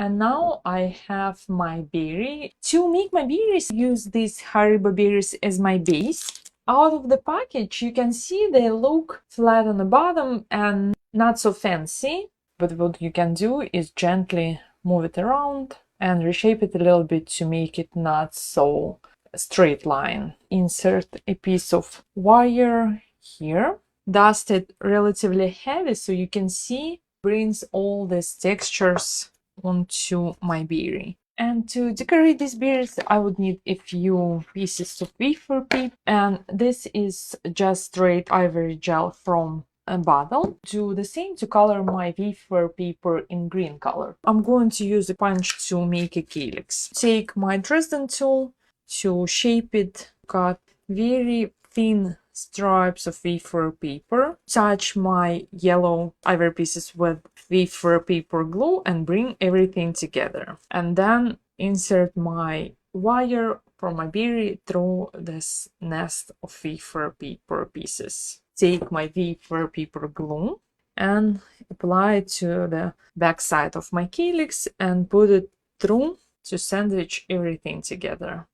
And now I have my berry. To make my berries, use these Haribo berries as my base. Out of the package, you can see they look flat on the bottom and not so fancy. But what you can do is gently move it around and reshape it a little bit to make it not so straight line. Insert a piece of wire here. Dust it relatively heavy so you can see brings all these textures onto my berry. And to decorate these berries, I would need a few pieces of wafer paper, and this is just straight ivory gel from a bottle. Do the same to color my wafer paper in green color. I'm going to use a punch to make a calyx. Take my Dresden tool to shape it, cut very thin stripes of wafer paper, touch my yellow ivory pieces with wafer paper glue and bring everything together. And then insert my wire from my berry through this nest of wafer paper pieces. Take my wafer paper glue and apply it to the back side of my calyx and put it through to sandwich everything together.